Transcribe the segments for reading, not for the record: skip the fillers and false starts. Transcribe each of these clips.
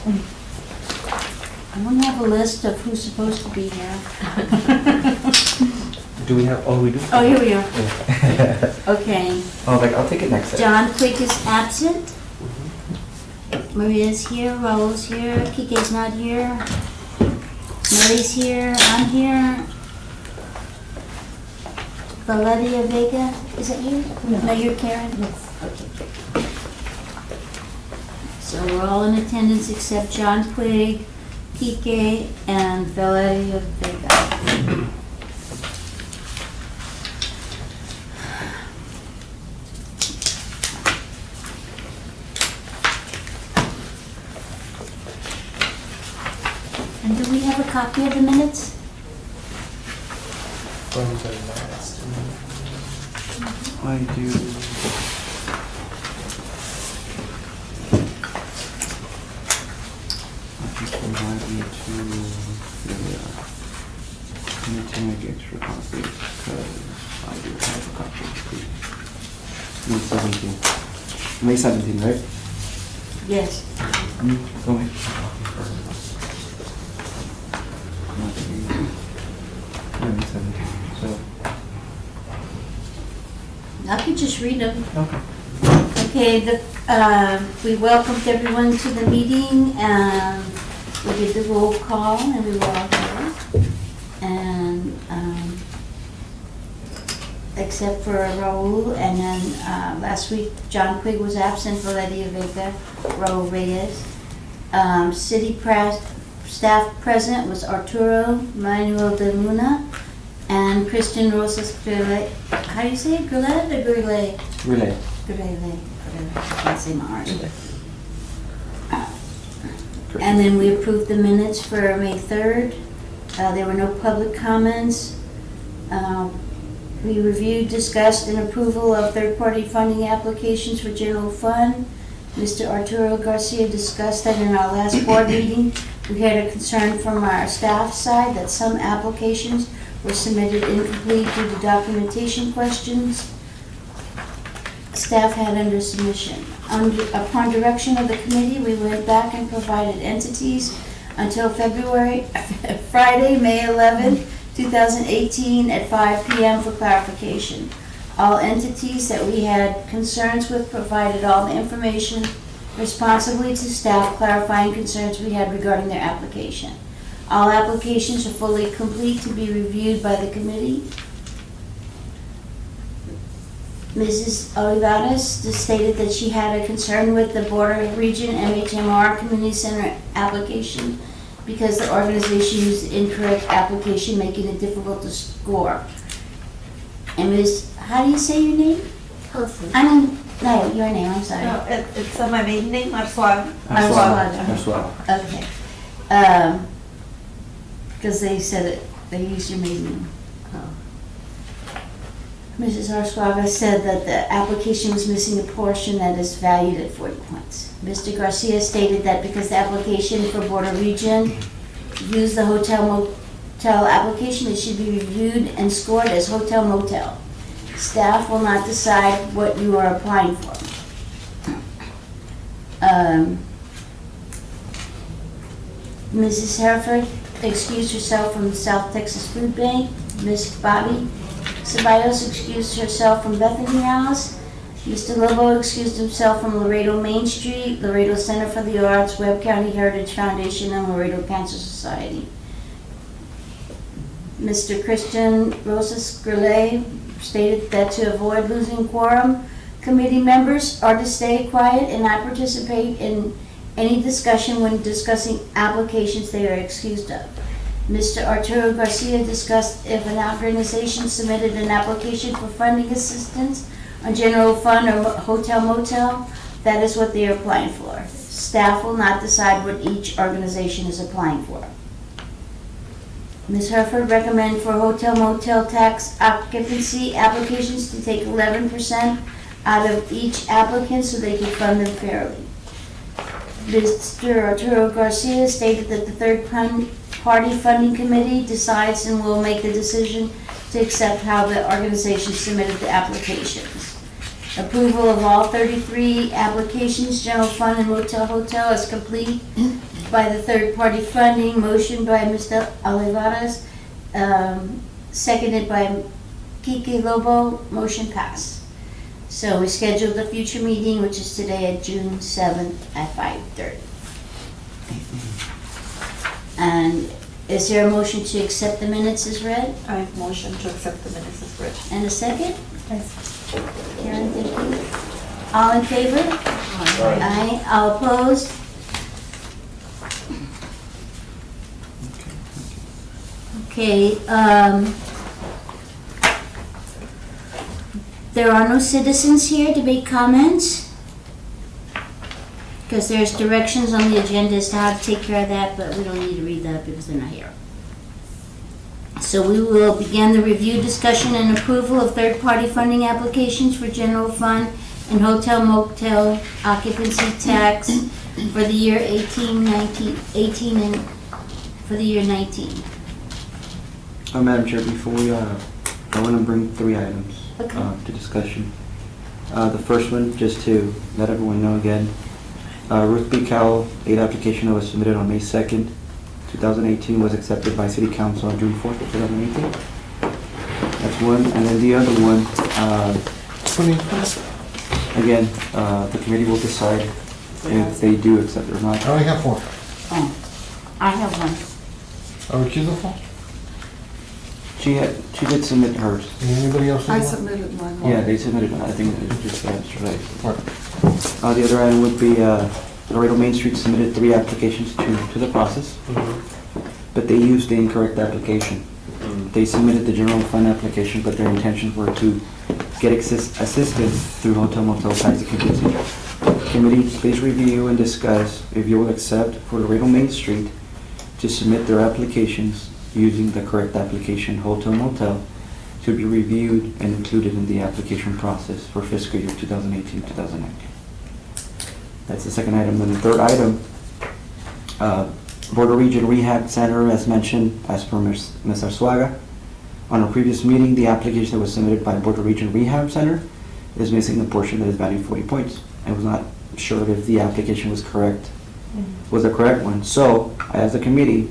I don't have a list of who's supposed to be here. Do we have, oh, we do? Oh, here we are. Yeah. Okay. Oh, like, I'll take it next time. John Quick is absent. Maria's here, Raul's here, Kike's not here. Mary's here, I'm here. Valeria Vega, is that you? No, you're Karen? Yes. Okay. So we're all in attendance except John Quigg, Kike, and Valeria Vega. And do we have a copy of the minutes? From the last one. I do. I just remind me to I need to make extra copies because I do have a copy. May 17, right? Yes. Go ahead. May 17, so. I could just read them. Okay. Okay, we welcomed everyone to the meeting, and we did the roll call, and we were all here. And, except for Raul, and then last week, John Quigg was absent, Valeria Vega, Raul Reyes. City staff present was Arturo Manuel de Luna and Christian Rosas Grillet. How do you say it? Grillet or Grillet? Relay. Grillet. I can't say my art. And then we approved the minutes for May 3rd. There were no public comments. We reviewed, discussed, and approval of third-party funding applications for general fund. Mr. Arturo Garcia discussed that in our last board meeting. We had a concern from our staff side that some applications were submitted incomplete due to documentation questions staff had under submission. Upon direction of the committee, we went back and provided entities until Friday, May 11, 2018 at 5 p.m. for clarification. All entities that we had concerns with provided all the information responsibly to staff clarifying concerns we had regarding their application. All applications are fully complete to be reviewed by the committee. Mrs. Olivares stated that she had a concern with the Border Region MHMR Community Center application because the organization used the incorrect application, making it difficult to score. And Ms., how do you say your name? Perfect. I mean, no, your name, I'm sorry. No, it's my maiden name, Arsuaga. Arsuaga. Okay. Because they said it, they used your maiden name. Mrs. Arsuaga said that the application was missing a portion that is valued at 40 points. Mr. Garcia stated that because the application for Border Region used the hotel motel application, it should be reviewed and scored as hotel motel. Staff will not decide what you are applying for. Mrs. Hereford excused herself from the South Texas Food Bank. Ms. Bobby Ceballos excused herself from Bethany House. Mr. Lobo excused himself from Laredo Main Street, Laredo Center for the Arts, Webb County Heritage Foundation, and Laredo Cancer Society. Mr. Christian Rosas Grillet stated that to avoid losing quorum, committee members are to stay quiet and not participate in any discussion when discussing applications they are excused of. Mr. Arturo Garcia discussed if an organization submitted an application for funding assistance on general fund or hotel motel, that is what they are applying for. Staff will not decide what each organization is applying for. Ms. Hereford recommended for hotel motel tax occupancy applications to take 11% out of each applicant so they can fund them fairly. Mr. Arturo Garcia stated that the third-party funding committee decides and will make the decision to accept how the organization submitted the applications. Approval of all 33 applications, general fund and motel hotel, is complete by the third-party funding, motion by Mr. Olivares, seconded by Kike Lobo, motion passed. So we scheduled a future meeting, which is today at June 7th at 5:30. And is there a motion to accept the minutes as read? I motion to accept the minutes as read. And a second? Yes. Karen, thank you. All in favor? Aye. All opposed? Okay, there are no citizens here to make comments, because there's directions on the agenda as to how to take care of that, but we don't need to read that because they're not here. So we will begin the review, discussion, and approval of third-party funding applications for general fund and hotel motel occupancy tax for the year 18 and for the year 19. Madam Chair, before we, I want to bring 3 items Okay. to discussion. The first one, just to let everyone know again, Ruth B. Cowell, 8 application that was submitted on May 2nd, 2018 was accepted by City Council on June 4th, 2018. That's one. And then the other one, again, the committee will decide if they do accept it or not. I only have 4. Oh, I have one. Are we choosing 4? She did submit hers. Anybody else? I submitted mine. Yeah, they submitted one. I think it was just right. What? The other item would be Laredo Main Street submitted 3 applications to the process, but they used the incorrect application. They submitted the general fund application, but their intentions were to get assistance through hotel motel tax occupancy. Committee, please review and discuss if you will accept for Laredo Main Street to submit their applications using the correct application, hotel motel, to be reviewed and included in the application process for fiscal year 2018-2019. That's the second item. And the third item, Border Region Rehab Center, as mentioned, as per Ms. Arzuaga. On a previous meeting, the application that was submitted by Border Region Rehab Center is missing a portion that is valued 40 points. I was not sure if the application was correct, was the correct one. So I asked the committee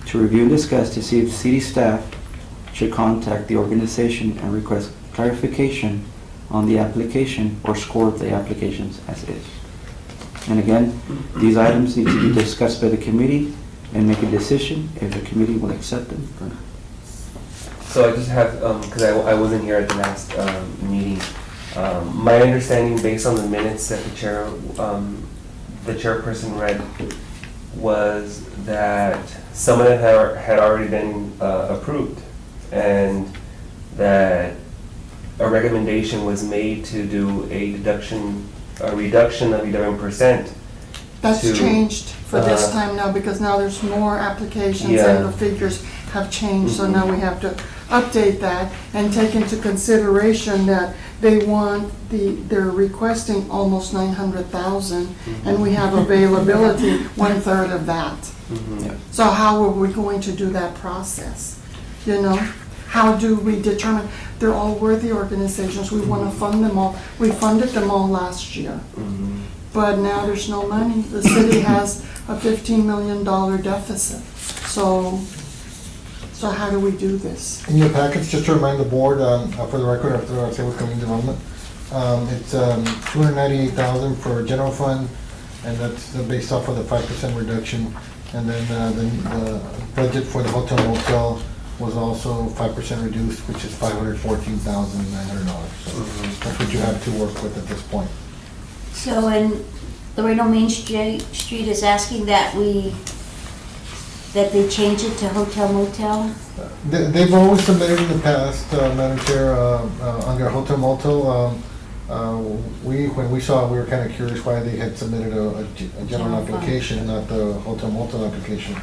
to review and discuss to see if city staff should contact the organization and request clarification on the application or score the applications as is. And again, these items need to be discussed by the committee and make a decision if the committee will accept them or not. So I just have, because I wasn't here at the last meeting, my understanding based on the minutes that the chairperson read was that some of it had already been approved, and that a recommendation was made to do a reduction of 11%. That's to, changed for this uh, time now, because now there's more applications Yeah. and the figures have changed, so now we have to update that and take into consideration that they're requesting almost 900,000, and we have availability 1/3 of that. Mhm. So how are we going to do that process? You know, how do we determine, they're all worthy organizations, we want to fund them all. We funded them all last year, Mhm. but now there's no money. The city has a $15 million deficit. So how do we do this? In your package, just to remind the board, for the record, after I say with community development, it's $298,000 for general fund, and that's based off of the 5% reduction. And then the budget for the hotel motel was also 5% reduced, which is $514,900. So that's what you have to work with at this point. So, and Laredo Main Street is asking that they change it to hotel motel? They've always submitted in the past, Madam Chair, under hotel motel. When we saw it, we were kind of curious why they had submitted a general application, not the hotel motel application.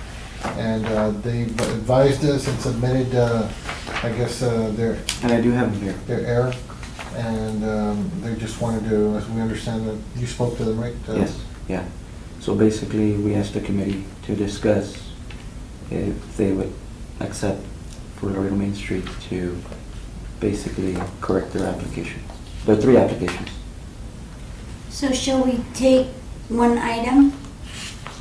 And they've advised us and submitted, I guess, their And I do have them here. error. And they just wanted to, as we understand that, you spoke to them, right? Yes, yeah. So basically, we asked the committee to discuss if they would accept for Laredo Main Street to basically correct their application. There are 3 applications. So shall we take one item?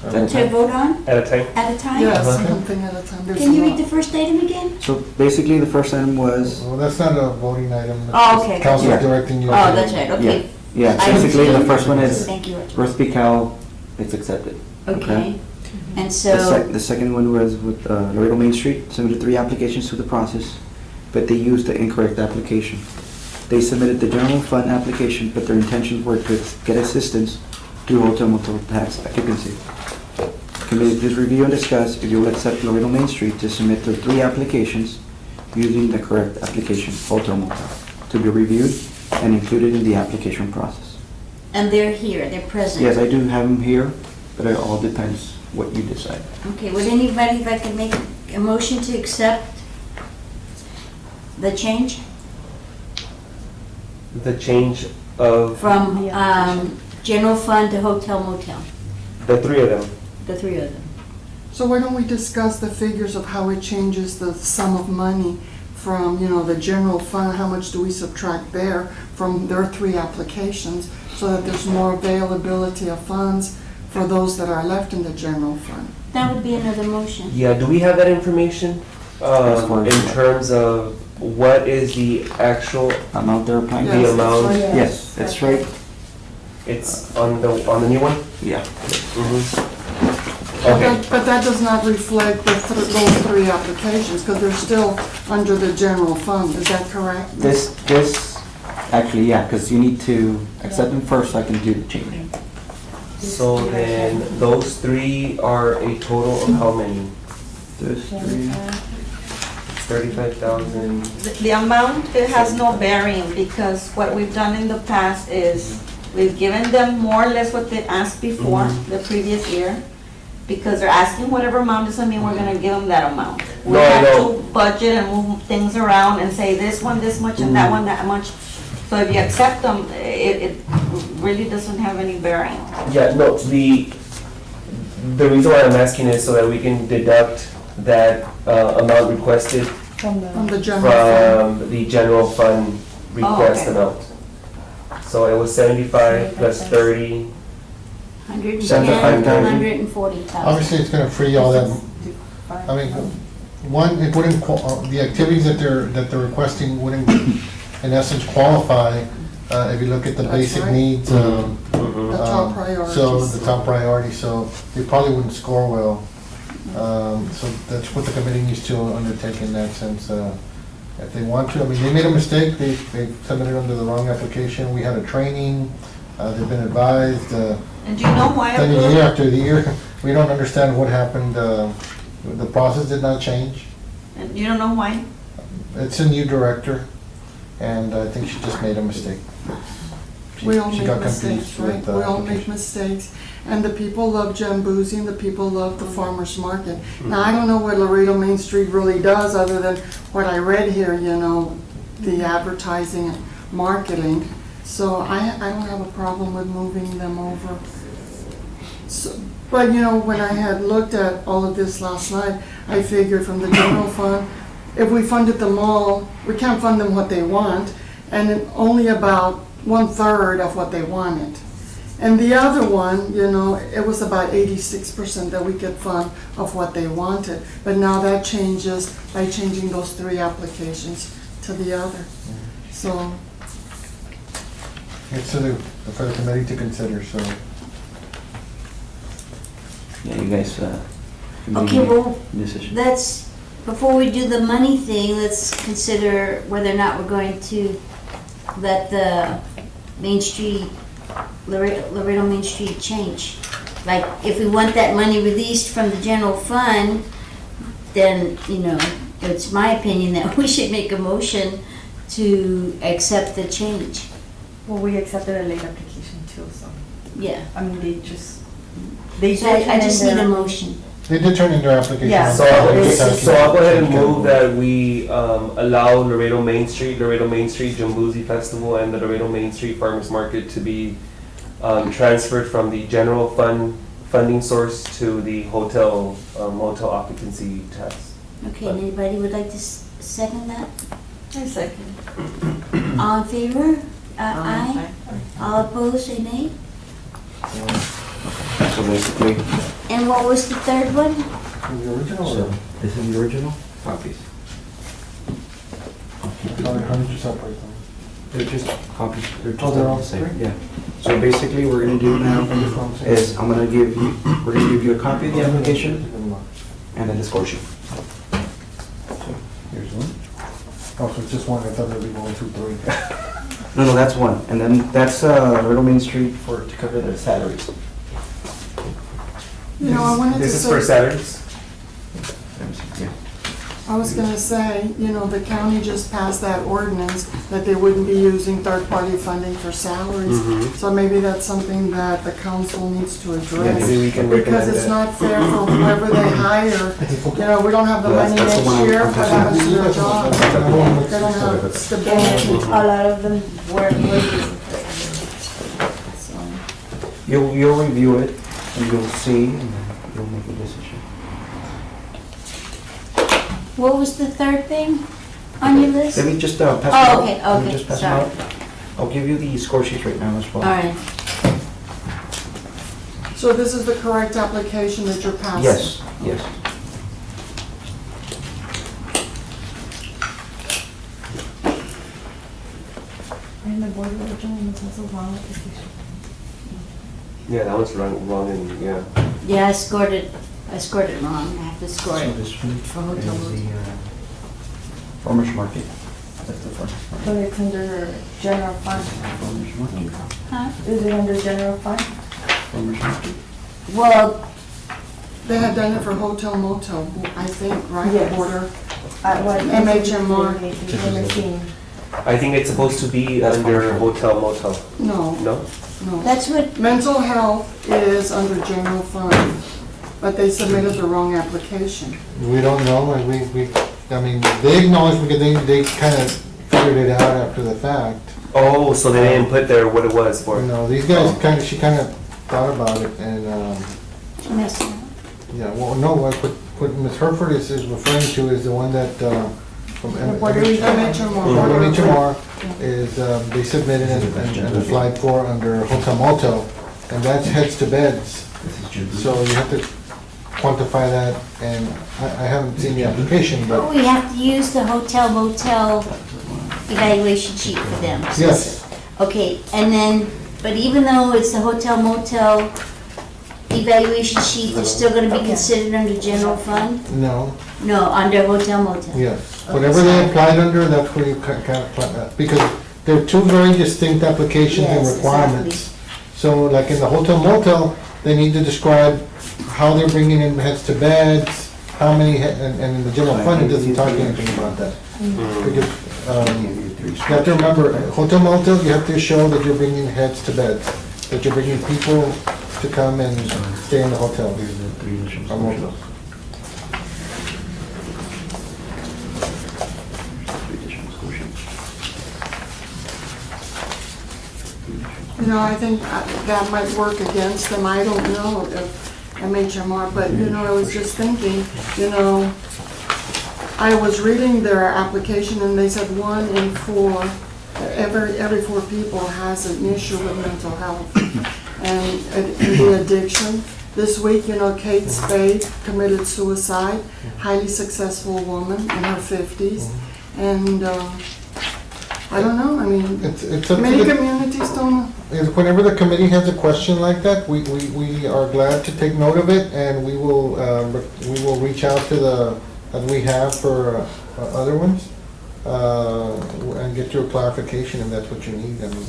Is that to it? vote on At a time? at a time? Yes, Uh-huh. one thing at a time. There's Can you a read lot. the first item again? So basically, the first item was, Well, that's not a voting item. It's Oh, just okay. Council Yeah. directing you. Oh, to- that's right, okay. yeah, Item basically, the two. first one is Thank you, Roger. Earth Cal, it's accepted. Okay, and The so, the second one was with Laredo Main Street, submitted 3 applications to the process, but they used the incorrect application. They submitted the general fund application, but their intentions were to get assistance through hotel motel tax occupancy. Committee, please review and discuss if you will accept Laredo Main Street to submit their 3 applications using the correct application, hotel motel, to be reviewed and included in the application process. and they're here, they're present. Yes, I do have them here, but it all depends what you decide. Okay, would anybody like to make a motion to accept the change The change of from general fund to hotel motel, the 3 of them. the 3 of them? So why don't we discuss the figures of how it changes the sum of money from, the general fund, how much do we subtract there from their 3 applications, so that there's more availability of funds for those that are left in the general fund? That would be another motion. Yeah, do we have that information? In terms of what is the actual, Amount they're applying? Yes, the that's amount? right. Yes, that's right. It's on the new one? Yeah. Okay, But that does not reflect those 3 applications, because they're still under the general fund, is that correct? Actually, yeah, because you need to accept them first so I can do the change. so then those 3 are a total of how many? Those 3. 35,000. The amount, it has no bearing, because what we've done in the past is we've given them more or less what they asked before, the previous year, because they're asking whatever amount, doesn't mean we're gonna give them that amount. We No, I have know. to budget and move things around and say this one this much and that one that much. So if you accept them, it really doesn't have any bearing. Yeah, no, the reason why I'm asking is so that we can deduct that amount requested From the general fund. from the general fund request okay. amount. So it was 75 plus 30. 110, 75,000. 140,000. Obviously, it's gonna free all that, I mean, one, it wouldn't, the activities that they're requesting wouldn't, in essence, qualify, if you look at the That's basic right. needs. Mhm. The top So, priorities. the top priority, so they probably wouldn't score well. So that's what the committee needs to undertake in that sense. If they want to, I mean, they made a mistake, they submitted under the wrong application, we had a training, they've been advised, And do you know why? then Abdul? year after the year, we don't understand what happened, the process did not change. And you don't know why? It's a new director, and I think she just made a mistake. We all She make got mistakes, confused with right? the We all make application. mistakes. And the people love Jamboozy, and the people love the farmer's market. Now, I don't know what Laredo Main Street really does, other than what I read here, the advertising and marketing. So I don't have a problem with moving them over. So, but when I had looked at all of this last night, I figured from the general fund, if we funded them all, we can't fund them what they want, and then only about 1/3 of what they wanted. And the other one, it was about 86% that we could fund of what they wanted. But now that changes by changing those 3 applications to the other. So, It's for the committee to consider, so. Yeah, you guys, can Okay, make well, a decision. before we do the money thing, let's consider whether or not we're going to let the Main Street, Laredo Main Street change. Like, if we want that money released from the general fund, then, it's my opinion that we should make a motion to accept the change. Well, we accepted a late application too, so, Yeah. I mean, they So I just need a motion. They did turn in their application. Yeah. So I'll go ahead and move that we allow Laredo Main Street Jamboozy Festival, and the Laredo Main Street Farmers Market to be transferred from the general funding source to the hotel occupancy tax. Okay, and anybody would like to second that? I second. All in favor? Aye. All opposed, say nay? So basically, And what was the third one? The original so or? this is the original copies. How did you separate them? They're just copies. They're just Oh, they're all the same. three? Yeah. So basically, what we're gonna do now is we're gonna give you a copy of the application and then the score sheet. So here's one. Oh, so it's just one, I thought there'd be 1, 2, 3. No, that's one. And then that's Laredo Main Street to cover their salaries. You know, I wanted to This is for say, Saturdays? Yeah. I was gonna say, you know, the county just passed that ordinance that they wouldn't be using third-party funding for salaries. Mhm. So maybe that's something that the council needs to Yeah, address. Maybe we can Because recommend it's that. not fair for whoever they hire. You know, we don't have the money That's the next one I'm year, what talking happens to their job? They don't have And stability. a lot of them were using it. So, You'll review it and you'll see and then you'll make a decision. What was the third thing on your list? Let me just pass it Oh, out. okay, Let me okay, just pass it sorry. out. I'll give you the score sheet right now as well. All right. So this is the correct application that you're passing? Yes, yes. and the board of adjustment has a wrong application. Yeah, that one's wrong and, yeah. Yeah, I scored it wrong. I have to score So it. this one For hotel is the farmer's market. That's the farmer's So market. it's under general fund. Farmer's market. Huh? Is it under general fund? Farmer's market. Well, They had done it for hotel motel, I think, right? Yes. Border. What? MHMR. MHMR. I think it's supposed to be under hotel motel, No, no? no. that's what, Mental health is under general fund, but they submitted the wrong application. We don't know, and I mean, they acknowledge because they kind of figured it out after the fact. Oh, so they didn't put there what it was for. You know, these guys she kind of thought about it and, she messed it up. yeah, well, no, what Ms. Herford is referring to is the one that, from Puerto Rico Puerto HMR. HMR is, they submitted and applied for under hotel motel, and that's heads to beds. This is Jubilee. So you have to quantify that, and I haven't seen the application, But but we have to use the hotel motel evaluation sheet for them. yes, Okay, and then, but even though it's the hotel motel evaluation sheet, they're still gonna be considered under general fund? no, No, under hotel motel. yes. Whatever they applied under, that's where you can apply that, because they're two very distinct applications and Yes, requirements. So like in the hotel motel, they need to describe how they're bringing in heads to beds, how many, and in the general fund, it doesn't talk anything about that. Because, you have to remember, hotel motel, you have to show that you're bringing heads to beds, that you're bringing people to come and stay in the hotel. Here's the three initial Or score motel. sheets. Three additional score sheets. You know, I think that might work against them. I don't know if MHMR, but you know, I was just thinking, you know, I was reading their application and they said 1 in 4, every 4 people has an issue with mental health and the addiction. This week, you know, Kate Spade committed suicide, highly successful woman in her 50s. And I don't know, I mean, It's up to many the, communities don't. whenever the committee has a question like that, we are glad to take note of it, and we will reach out to the, as we have for other ones, and get you a clarification if that's what you need. I mean,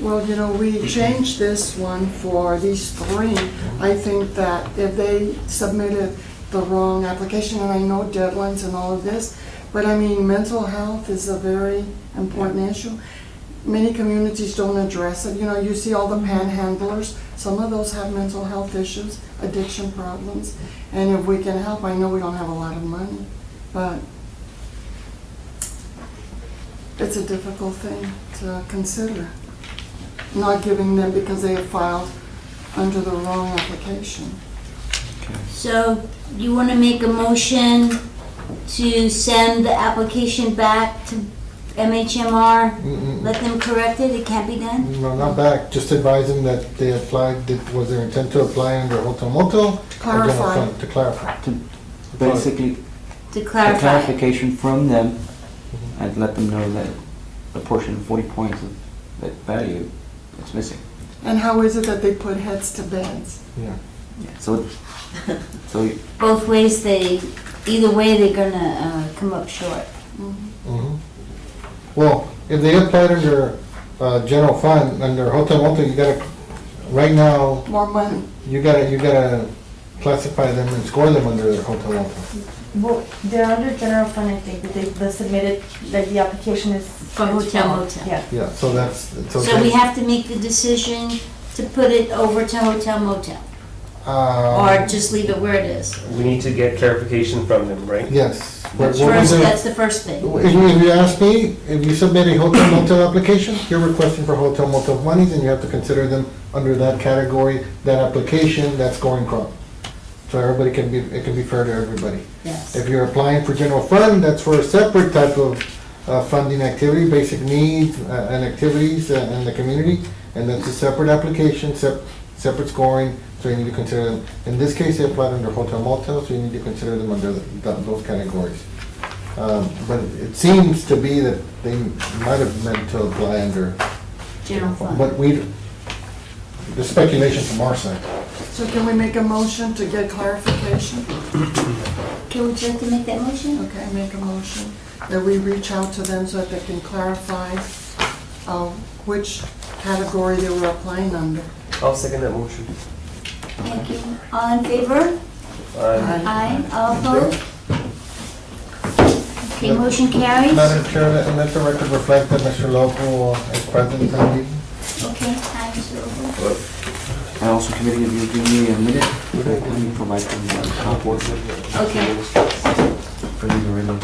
Well, you know, we changed this one for these 3. I think that if they submitted the wrong application, and I know deadlines and all of this, but I mean, mental health is a very important issue. Many communities don't address it. You know, you see all the panhandlers, some of those have mental health issues, addiction problems. And if we can help, I know we don't have a lot of money, but it's a difficult thing to consider. Not giving them because they have filed under the wrong application. So you want to make a motion to send the application back to MHMR, Mm-mm. let them correct it, it can't be done? No, not back, just advise them that they applied, was their intent to apply under hotel motel? or general Clarify. fund, to clarify. Basically, To a clarify. clarification from them, I'd let them know that a portion of 40 points of that value is missing. And how is it that they put heads to beds? Yeah. Yeah, so Both ways, either way, they're gonna come up short. Mhm. Well, if they applied under general fund, under hotel motel, you gotta, right now, More money. you gotta classify them and score them under the hotel motel. Well, they're under general fund, I think, but they submitted, like, the application is. For hotel motel. Yeah. Yeah, so that's, So we have to make the decision to put it over to hotel motel, or just leave it where it is. We need to get clarification from them, right? Yes. What we First, do- that's the first thing. If you ask me, if you submit a hotel motel application, you're requesting for hotel motel monies, and you have to consider them under that category, that application, that scoring crop. So everybody can be, it can be fair to everybody. Yes. If you're applying for general fund, that's for a separate type of funding activity, basic needs and activities in the community, and that's a separate application, separate scoring, so you need to consider them. In this case, they applied under hotel motel, so you need to consider them under those categories. But it seems to be that they might have meant to apply under, General fund. but the speculation from our side. So can we make a motion to get clarification? Can we check to make that motion? Okay, make a motion that we reach out to them so that they can clarify which category they were applying under. I'll second that motion. Thank you. All in favor? Aye. All opposed? Okay, motion carries. Madam Chair, let the record reflect that Mr. Loco is present in the meeting. Okay, aye, Mr. Ogle. and also committee, if you give me a minute, let me provide them with a copy Okay. for the Laredo.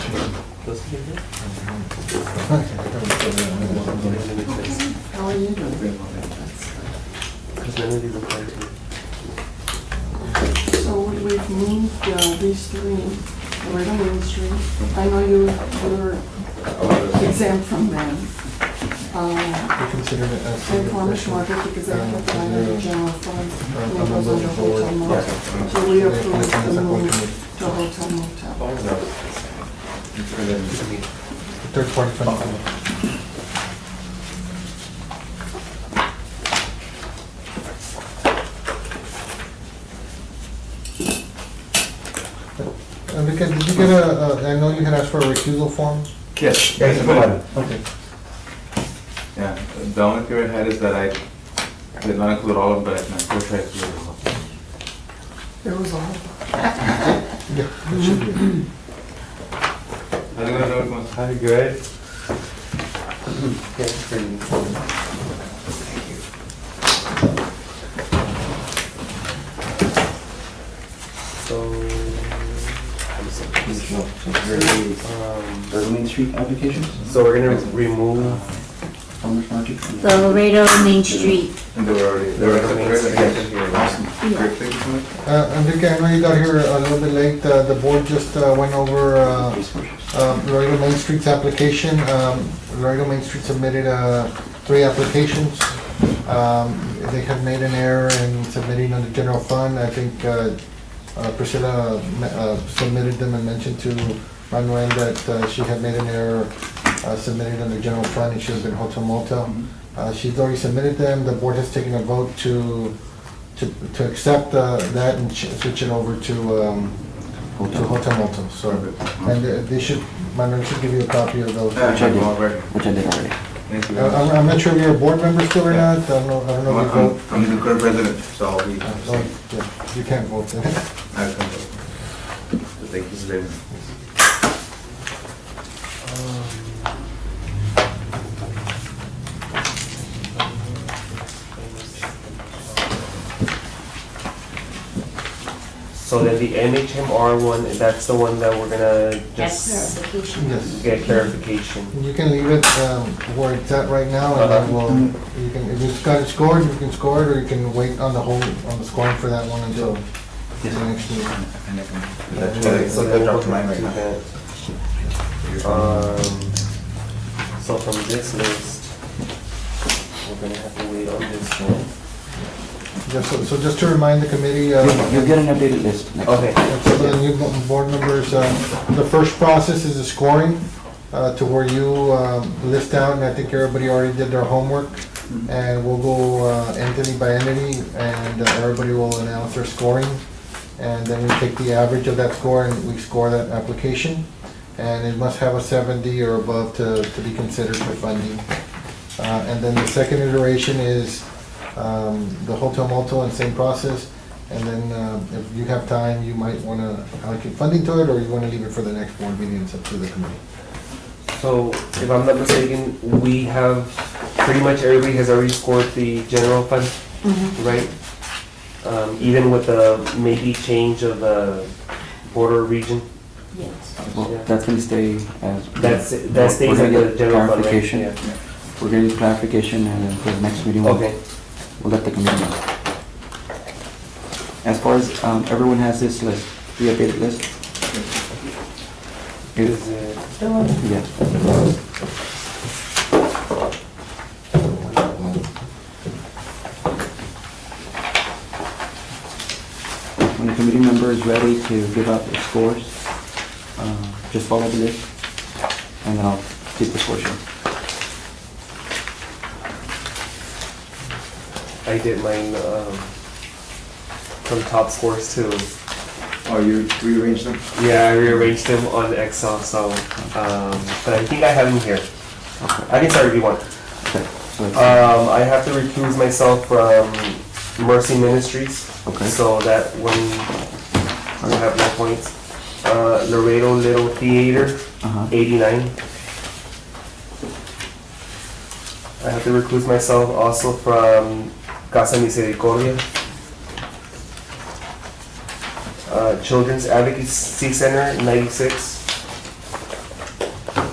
How are you doing? Because none of these apply to me. So we've moved these three, Laredo Main Street. I know you were exempt from them. We consider it as. And Farmers Market because they have to under the general fund. And it goes under hotel motel. So we approved the move to hotel motel. Third party funding. Because did you get I know you had asked for a recusal form? Yes. Yes, provided. Okay. Yeah, the only thing I had is that I did not include all of them, but my first try to include all. There was all. Yeah, it should be. Hi, good. Yeah, pretty. So, The Main Street applications, so we're gonna remove Farmers Market. The Laredo Main Street. And they were already, the recommendation here. Awesome. Great, thank you so much. Enrique, I know you got here a little bit late. The board just went over Laredo Main Street's application. Laredo Main Street submitted 3 applications. They have made an error in submitting on the general fund. I think Priscilla submitted them and mentioned to Manuel that she had made an error submitted on the general fund. It should have been hotel motel. She's already submitted them. The board has taken a vote to accept that and switch it over to hotel motel. So, and they should, Manuel should give you a copy of those. Yeah, Which I did. already. Which I did already. Thank you very much. I'm not sure if you're a board member still or not. I don't know if you vote. I'm the current president, so I'll be. Oh, yeah, you can't vote. I can vote. Thank you very much. So then the NHMR one, that's the one that we're gonna just Clarification. Yes. get clarification. You can leave it where it's at right now, and then we'll, you can, if you've got it scored, you can score it, or you can wait on the scoring for that one until the next meeting. That's why So I then we'll dropped go mine to right now. that. So from this list, we're gonna have to wait on this one. So just to remind the committee, You'll get an updated list next. Okay. for the new board members, the first process is the scoring, to where you list out, and I think everybody already did their homework. And we'll go entity by entity, and everybody will announce their scoring. And then we take the average of that score and we score that application. And it must have a 70 or above to be considered for funding. And then the second iteration is the hotel motel and same process. And then if you have time, you might want to allocate funding to it, or you want to leave it for the next board meeting. It's up to the committee. So if I'm not mistaken, we have, pretty much everybody has already scored the general fund, right? Even with the maybe change of the border region? Yes. Well, Yeah. that's gonna stay as. That stays We're gonna in the get general fund, right? clarification. Yeah. We're getting clarification, and then for the next meeting, we'll Okay. let the committee know. As far as, everyone has this list, the updated list? Is it? Yeah. When the committee member is ready to give out their scores, just follow the list, and then I'll keep the score sheet. I did mine, from top scores too. Oh, you rearranged them? Yeah, I rearranged them on Excel, so, but I think I have them here. I can start if you want. Okay, so it's, I have to recuse myself from Mercy Ministries. Okay. So that one, I have no points. Laredo Little Theater, uh-huh, 89. I have to recuse myself also from Casa Misericordia. Children's Advocacy Center, 96.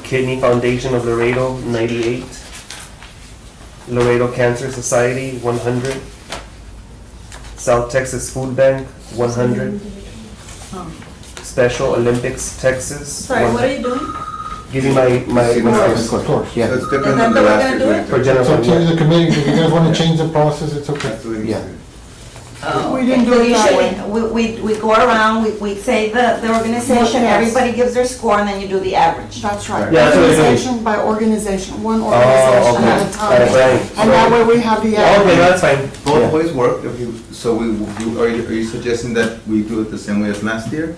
Kidney Foundation of Laredo, 98. Laredo Cancer Society, 100. South Texas Food Bank, 100. Special Olympics Texas. Sorry, what are you doing? Giving my scores, yeah. So it's Is different that than the the way we're last gonna do year. it? for general It's up to fund. the committee. If you guys want to change the process, it's okay. That's the way it Yeah. is. We didn't do it that way. Usually, we go around, we say the organization, Yes. everybody gives their score, and then you do the average. That's right. Yeah, that's what it is. Organization by organization, one organization okay. at a time. Right. And that way we have the Okay, average. that's fine. Yeah. Both ways work, if you, so are you suggesting that we do it the same way as last year?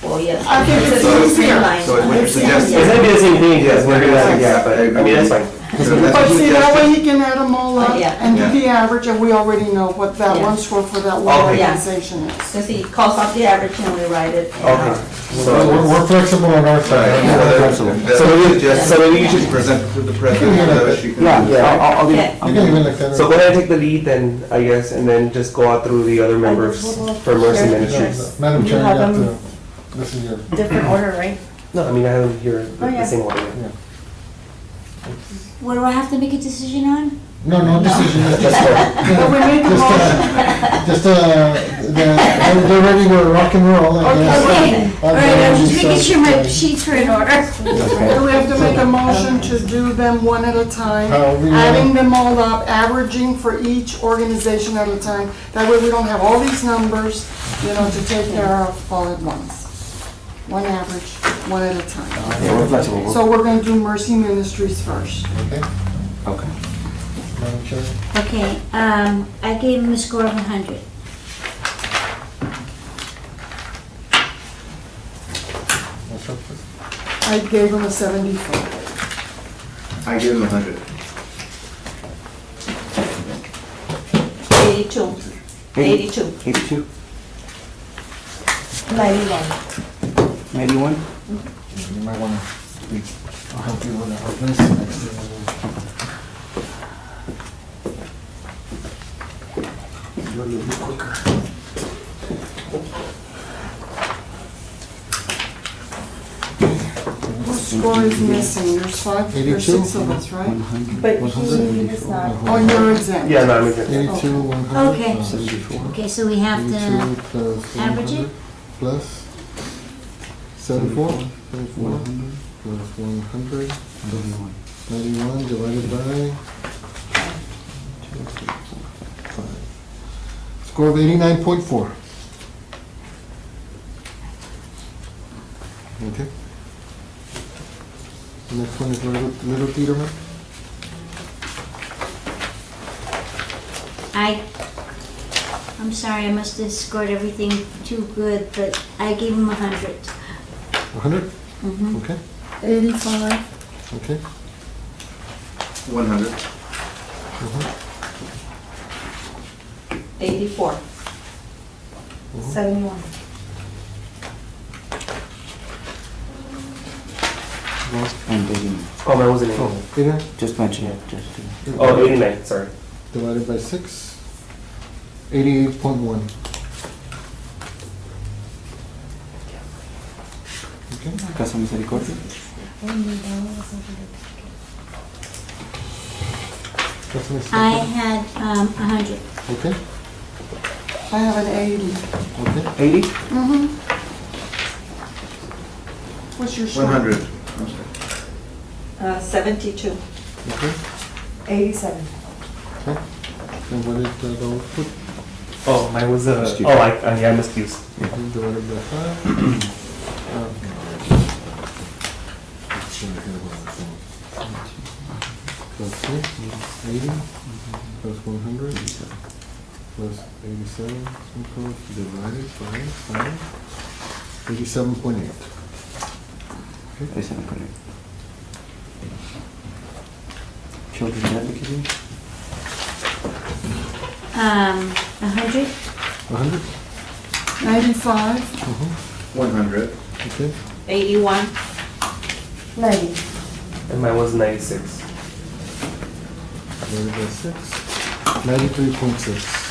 Well, yes. I think it's the easier. same line. So what you're suggesting? It's gonna be the same thing, yes, we're gonna, Yes. yeah, but, I mean, that's fine. So that's But what see, you that way suggested? he can add them all up Yeah. and do Yeah. the average, and we already know what that Yeah. one score for that one Okay. Yeah. organization is. So see, calls off the average and we write it. Okay. We're flexible on our Right, side. that's So what maybe- you suggest. so maybe you should- Present it to the president, so that she can. Yeah, I'll leave. Yeah. You can even like that. So go ahead and take the lead then, I guess, and then just go out through the other members for Mercy Ministries. Madam You Chair, you have have them- to, this is your. Different order, right? No, I mean, I have them here, Oh, yeah. the same order. What do I have to make a decision on? No decision. Just go. But we make a motion. They're ready to rock and roll. I guess. Okay, all right, I'm just making sure my So, sheets are in order. So we have to make a motion to do them one at a time, However you adding want. them all up, averaging for each organization at a time. That way we don't have all these numbers, to take care of all at once. One average, one at a time. Yeah, we're flexible. So we're gonna do Mercy Ministries first. Okay, Okay. Madam Chair. Okay, I gave him a score of 100. What's up? I gave him a 74. I give him 100. 82. 82. 82, 91. 91? You might want to help you with this. You're a little bit quicker. What score is missing? There's there's 6 of us, right? 100. But he is not. Oh, you're exempt. Yeah, no, I'm good. 82, 100. Okay. plus 74. Okay, so we have 82 to plus average 100 it? plus 74. 74 100, plus 100 31. 91 divided by 5. Score of 89.4. Okay. Next one is Little Peterman. I'm sorry, I must have scored everything too good, but I gave him 100. 100? Mhm. Okay, 85, okay. 100. Mhm. 84. 71. And 89. Oh, mine was an Oh, 89. 89 Just mention it, just to. Oh, 89, sorry. divided by 6. 88.1. Okay. Casa Misericordia. That's my I second. had 100. Okay, I have an 80. okay. 80? Mm-hmm. What's your score? 100. 72. Okay, 87. okay. And what did Raul put? Oh, mine was Excuse. yeah, I'm excused. Divided by 5. Plus 6, 80, plus 100, plus 87, equals divided by 5, 87.8. 87.8. Children's advocacy? 100. 100? 95, 100. Okay, 81. 90. And mine was 96. divided by 6, 93.6.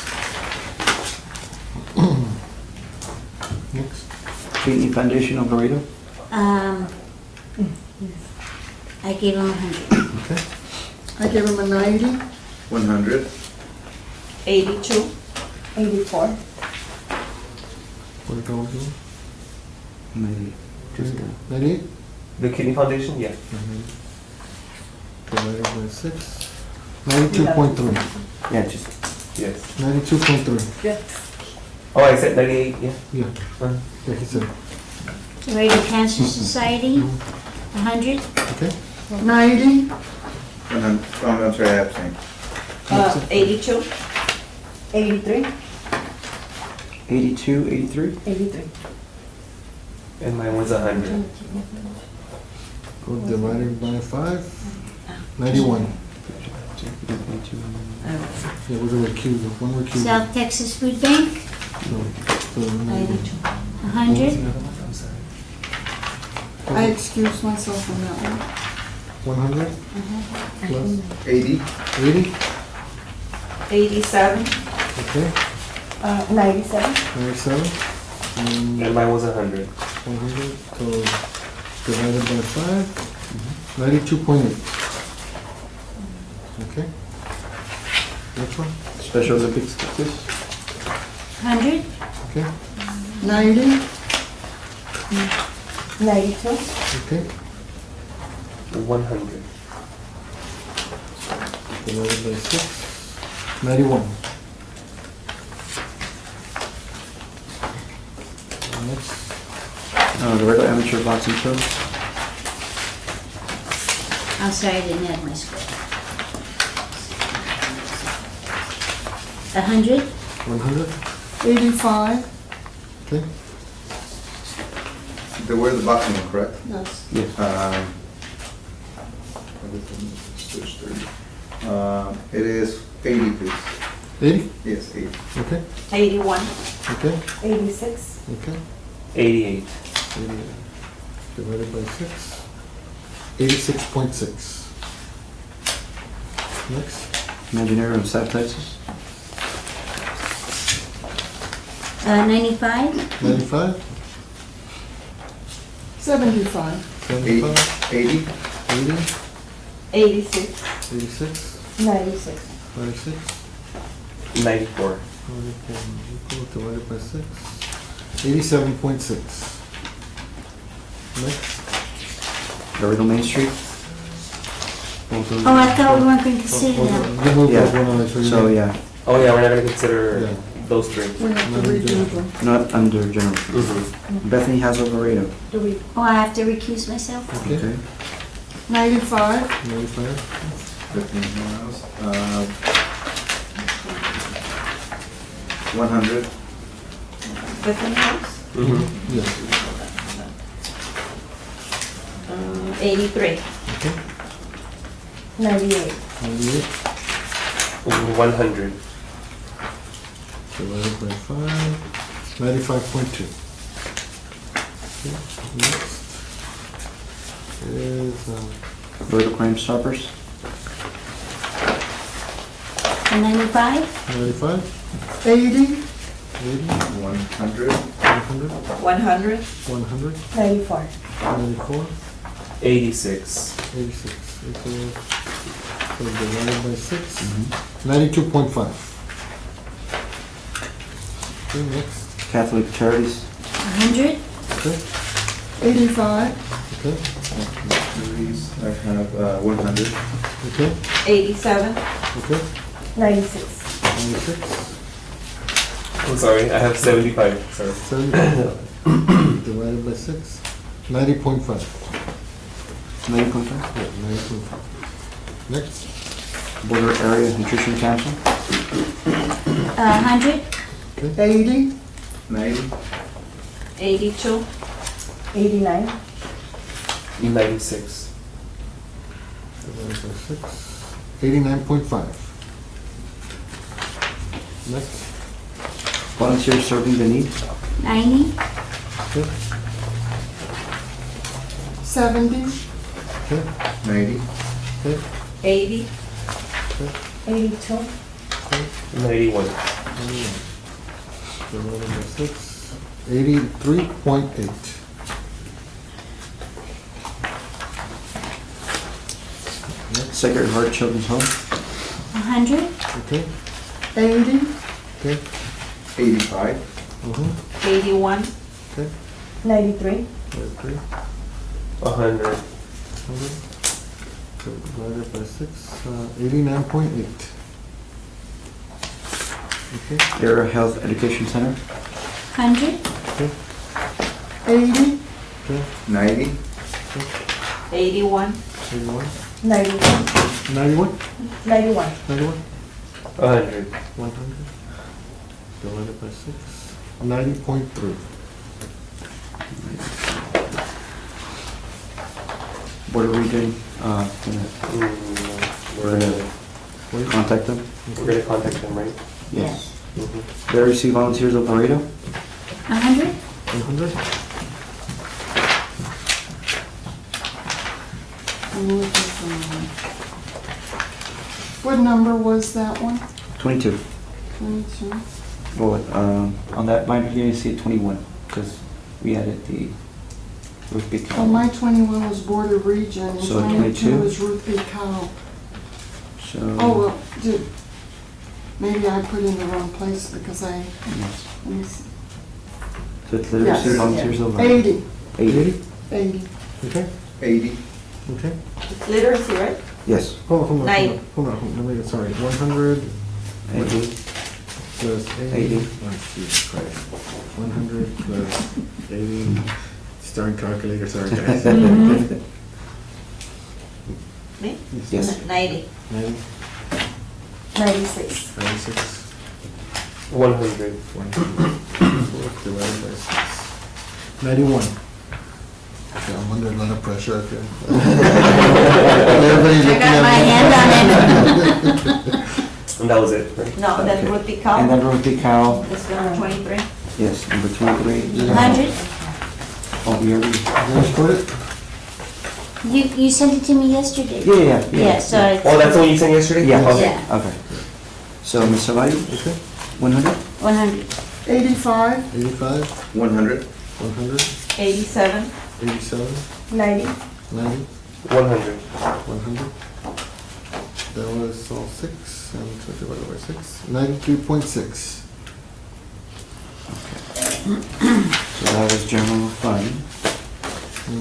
Next, Trinity Foundation of Laredo? I gave him 100. okay, I gave him a 90. 100. 82. 84. what did Raul do? Maybe. Just, 98? The Kidney Foundation, yeah. Divided by 6, 92.3. yeah, just, Yes. 92.3. Oh, I said 98, yeah. Yeah, Uh, yeah, he said, Laredo Cancer Society, 100. okay. 90, 100. Oh, I'm sorry, I abstained. 82. 83. 82, 83? 83. And mine was 100. Go divided by 5, 91. Yeah, was a recusal, one recusal. South Texas Food Bank, No, so 92. 100. I'm sorry. I excused myself from that one. 100 plus 80. 80, 87. okay, 97. 97, and And mine was 100. 100, so divided by 5, 92.8. Okay. Next one, Special Olympics, this? 100. okay, 90, 92. okay, 100. divided by 6, 91. Next, Laredo Amateur Boxing Club? I'm sorry, I didn't have my score. 100. 100, 85, okay, They were the boxing one, correct? yes. Yes. It is 80, please. 80, Yes, 80. okay, 81. okay, 86. okay. 88. 88 divided by 6, 86.6. Next, Imaginary of South Texas? 95. 95, 75, 75, 80. 80, 86. 86, 96. 96, 94. equal divided by 6, 87.6. Next, Laredo Main Street? Both of Oh, I them. thought we weren't going to consider them. You moved Yeah. up one on it, so you. So, yeah, Oh, yeah, we're not gonna consider Yeah. those three. We have to redo them. not under general fund. Mhm. Bethany has Laredo. Do we, Oh, I have to recuse myself? Okay, Okay. 95, 95. 15 miles. 100. Bethany House, Mhm. Yes. 83. Okay, 98. 98. 100. Divided by 5, 95.2. Okay, next is, Laredo Crime Stoppers. 95? 95, 80, 80, 100. 100, 100. 100, 94. 94, 86. 86. Okay, so divided by 6, Mhm. 92.5. Okay, next, Catholic Charities. 100? okay, 85, okay, Series, I have 100. okay, 87. okay, 96. 96, I'm sorry, I have 75, sorry. 75, divided by 6, 90.5. 90.5. Yeah, 90.5. Next, Border Area Nutrition Council. 100? 80, 90. 82. 89. 96. divided by 6, 89.5. Next, Volunteers Serving the Needs. 90? okay, 70, okay, 90. okay, 80. 82. 91. 91. Divided by 6, 83.8. Sacred Heart Children's Home. 100? Okay, 80, okay, 85. 81. okay, 93. 93, 100. 100. So divided by 6, 89.8. Okay, Area Health Education Center. 100? okay, 80, okay, 90. 81. 81, 91. 91, 91. 91, 100. 100. Divided by 6, 90.3. Border Region, We're gonna contact them. contact them, right? Yes. Mhm. Very Sea Volunteers of Laredo. 100? 100, I'm looking for one. What number was that one? 22. 22. Well, on that line here, you see 21, because we added the Ruth B. Oh, Cow. my 21 was Border Region, and So 22 22? was Ruth B. Cow. So. Oh, well, maybe I put in the wrong place because I, Yes. let me see. So it's Literacy Yes. Volunteers of Laredo. 80, 80. 80. okay, 80. okay. It's literacy, right? Yes. Hold on, 90. hold on, let me, sorry, 100 80. plus 80. 80. Oh, Jesus Christ. 100 plus 80, starting calculator, sorry guys. Me? Yes. 90. 90, 96. 96, 100. 100, divided by 6. 91. Okay, I'm under a lot of pressure, okay. Everybody's I looking got at my me. hand on it. And that was it, right? No, then Okay. Ruth B. And Cow. then Ruth B. Cow. It's number 23. Yes, number 23. 100? Oh, we already. You guys put it? You sent it to me yesterday. Yeah. Yeah, so it's Oh, that's the one you sent yesterday? Yeah. Okay. Yeah. Okay. So, Ms. Savali, Okay, 100? 100. 85, 85, 100. 100, 87. 87, 90. 90, 100. 100. That was all 6, and so divided by 6, 93.6. So that was general fund.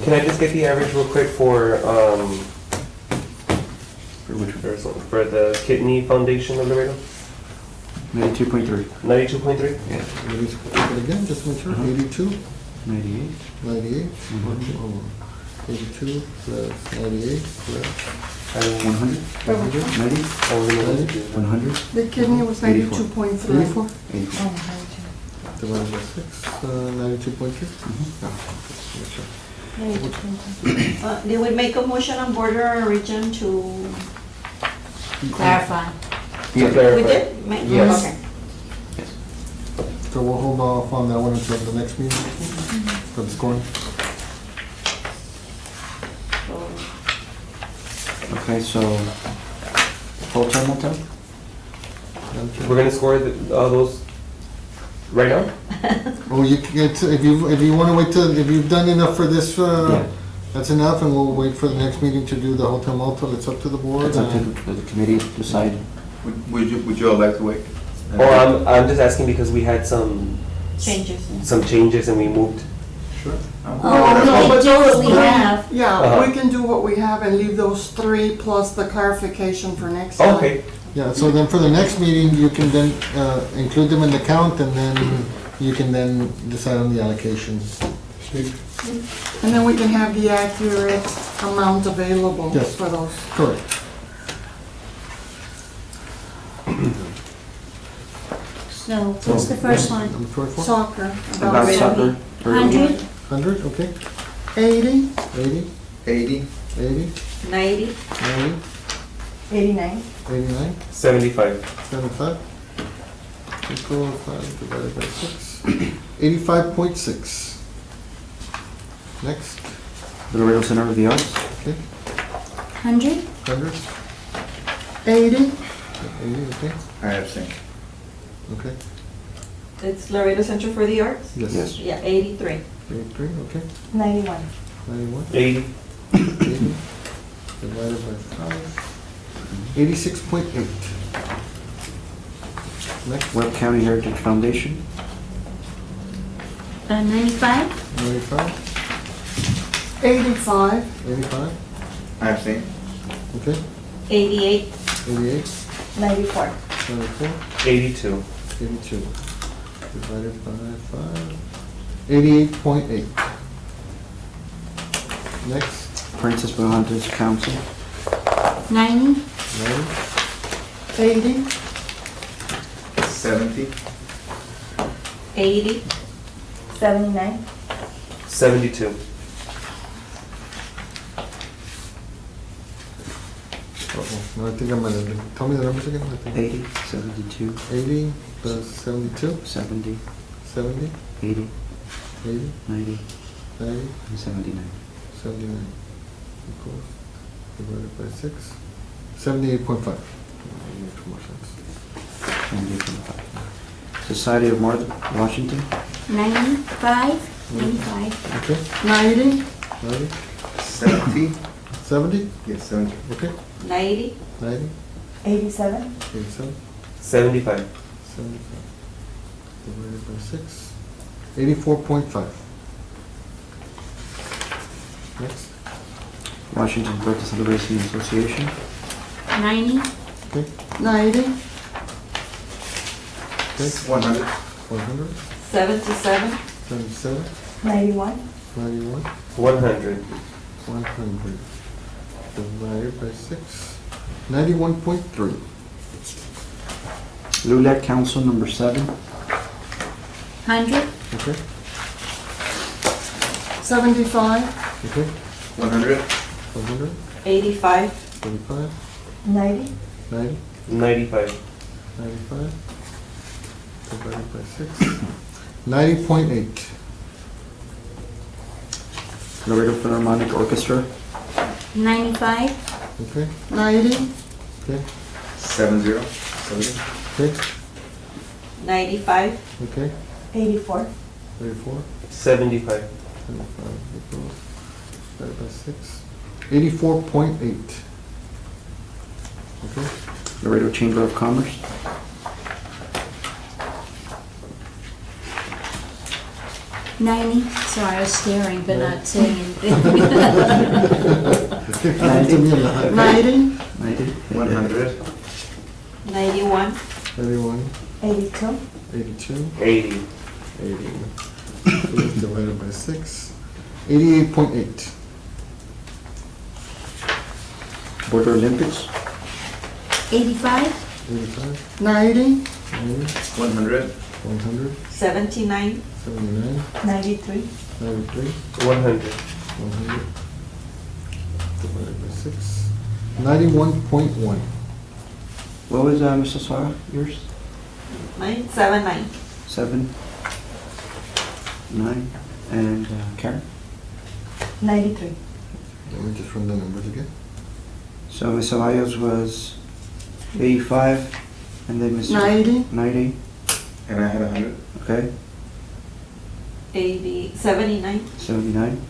Can I just get the average real quick for, For which one? There's one for the Kidney Foundation of Laredo, 92.3. 92.3? Yeah. Ladies, again, just make sure, 82, 98. 98, hold on. 82 plus 98 plus 100. 90. 100. The kidney was 84. 92.3. 84, 84. divided by 6, 92.3. Did we make a motion on border or region to, Clarify. we did? Make- Yes. Okay. So we'll hold off on that one until the next meeting for the scoring. Okay, so hotel motel? We're gonna score those right now? Oh, you can get, if you want to wait till, if you've done enough for this, Yeah. that's enough, and we'll wait for the next meeting to do the hotel motel. It's up to the board. It's up to the committee to decide. Would you all like to wait? Or I'm just asking because we had some changes and we moved. Sure. Oh, we No, can but do what we those- have. Yeah, Uh-huh. we can do what we have and leave those 3 plus the clarification for next time. Okay. Yeah, so then for the next meeting, you can then include them in the count, and then you can then decide on the allocation. And then we can have the accurate amount available Yes. for those. Correct. So what's the first one? Number 44? Soccer, About about soccer. 100? 100, okay. 80, 80, 80. 80, 90, 90, 89. 89, 75. 75. Equal 5 divided by 6. 85.6. Next, The Laredo Center of the Arts. okay. 100? 100, 80, 80, okay. I abstain. Okay, it's Laredo Center for the Arts? Yes. Yeah, 83. 83, okay. 91. 91, 80. 80, divided by 5. 86.8. Next, Webb County Heritage Foundation. 95? 95, 85, 85, I abstain. okay. 88, 88, 94. 94, 82. 82. Divided by 5. 88.8. Next, Princess Pocahontas Council. 90? 90, 80, 70. 80, 79. 72. no, I think I'm gonna, tell me the numbers again. I think 80, 72, 80 plus 72, 70, 70, 80, 80, 90, 90, and 79. 79. Equals, divided by 6, 78.5. Makes more sense. 78.5. Society of Martha Washington. 95? 95. Okay, 90, 90, 70. 70, Yes, 70. okay, 90, 90, 87. 87, 75. 75. Divided by 6, 84.5. Next, Washington Birthday Celebration Association. 90? okay, 90, okay, 100. 100, 77, 77, 91. 91, 100. 100. Divided by 6, 91.3. LULAC Council number 7. 100? Okay, 75, okay, 100. 100, 85, 35, 90. 90, 95. 95. Divided by 6, 90.8. Laredo Philharmonic Orchestra. 95? Okay, 90, okay, 70. okay, 95, okay, 84. 34, 75. 75 equals, divided by 6, 84.8. Okay, Laredo Chamber of Commerce. 90? Sorry, I was staring but not saying anything. to me a lot. 90, 90? 100. 91. 91, 82. 82, 80. 80. Divided by 6. 88.8. Border Olympics? 85? 85, 90, 90, 100. 100, 79. 79, 93. 93, 100. 100. Divided by 6. 91.1. What was, Mr. Suara, yours? Mine, 79. 7, 9, and Karen? 93. Let me just run the numbers again. So Ms. Ceballos was 85, and then Mr. 90, 90, And I had 100. okay, 79. 79,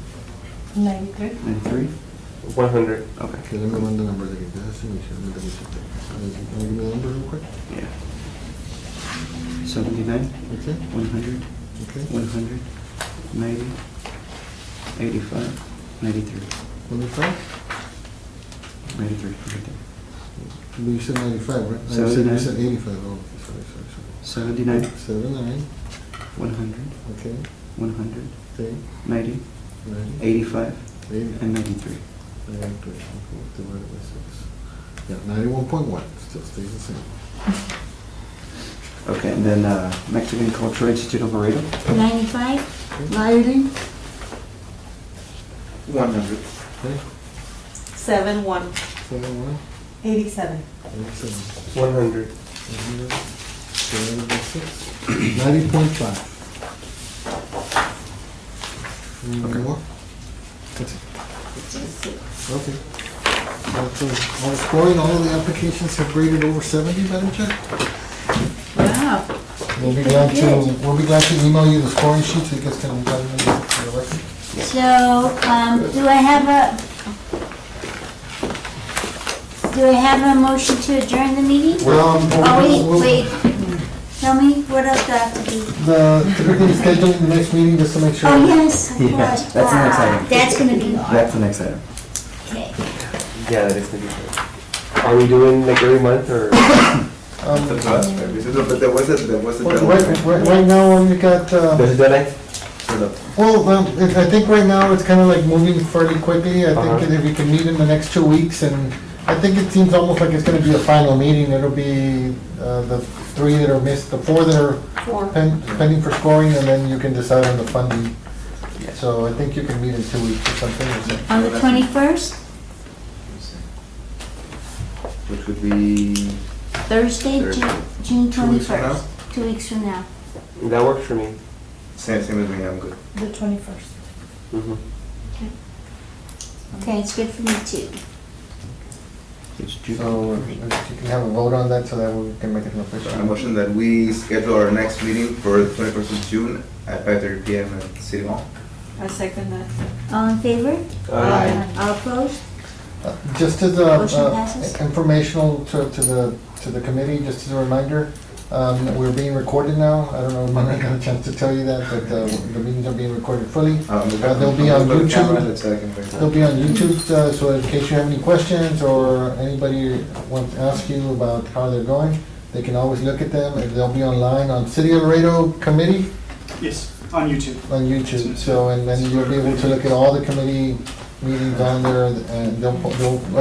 93. 93, 100. okay, Okay, let me run the numbers again. Just to make sure. Let me double check that. Can you give me the number real quick? yeah. 79, Okay, 100, okay. 100, 90, 85, 93, 25? 93, 93. You said 95, right? You 79. said 85. Oh, okay, sorry. 79, 79, 100, okay, 100, okay, 90, 90, 85, 80, and 93. 93, okay, divided by 6. Yeah, 91.1, still stays the same. Okay, and then Mexican Cultural Institute of Laredo? 95? 90, 100. Okay, 71. 71, 87. 87, 100. 100, divided by 6. 90.5. Any more? That's it. Okay. So, all the scoring, all of the applications have graded over 70, Madam Chair? Wow. We'll be glad to email you the scoring sheet so you guys can have them in the record. So, do I have a motion to adjourn the meeting? Oh, wait. Tell me, what else do I have to do? Typically scheduling the next meeting just to make sure. Oh, yes, of Yeah, course. that's the next item. That's gonna be hard. That's the next item. Okay. Yeah, that is gonna be good. Are we doing like every month or? Um, But there was a Right now, you got, There's a deadline? I think right now it's kind of like moving fairly quickly. I Uh-huh. think that if we can meet in the next 2 weeks, and I think it seems almost like it's gonna be a final meeting. It'll be the 3 that are missed, the 4 that are pending for scoring, and then you can decide on the funding. So I think you can meet in 2 weeks or something. On the 21st, which would be Thursday, June 2 weeks from 21st. 2 weeks from now. That works for me. same as me, I'm good. The 21st. Mhm. Okay, it's good for me too. It's June. So you can have a vote on that so that we can make it an So I official. motion that we schedule our next meeting for the 21st of June at 5:30 PM at City Hall. I second that. All in favor? Aye. All opposed? Just as Motion passes. informational to the committee, just as a reminder, we're being recorded now. I don't know if I got a chance to tell you that, but the meetings are being recorded fully. They'll be on YouTube. They'll be on YouTube, so in case you have any questions or anybody wants to ask you about how they're going, they can always look at them, and they'll be online on City of Laredo Committee Yes, on YouTube. on YouTube. So, and then you'll be able to look at all the committee meetings on there, and they'll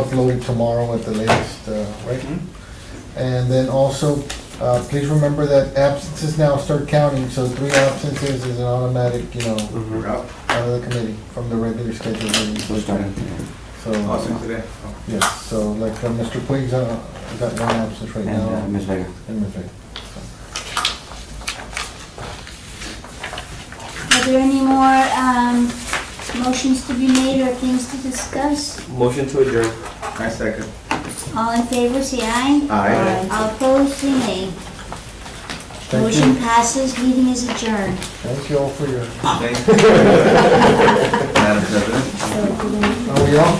upload it tomorrow at the latest, right? And then also, please remember that absences now start counting, so 3 absences is an automatic, Mhm. Out. out of the committee from the regular scheduled meeting. So starting. So, Awesome today. Oh. yes, so like Mr. Puig's got 1 absence right And now. Ms. Vega. And Ms. Vega. Are there any more motions to be made or things to discuss? Motion to adjourn. I second. All in favor, say aye. Aye. All opposed, say nay. Thank Motion you. passes, meeting is adjourned. Thank you all for your, Thank you. Madam President. are we all?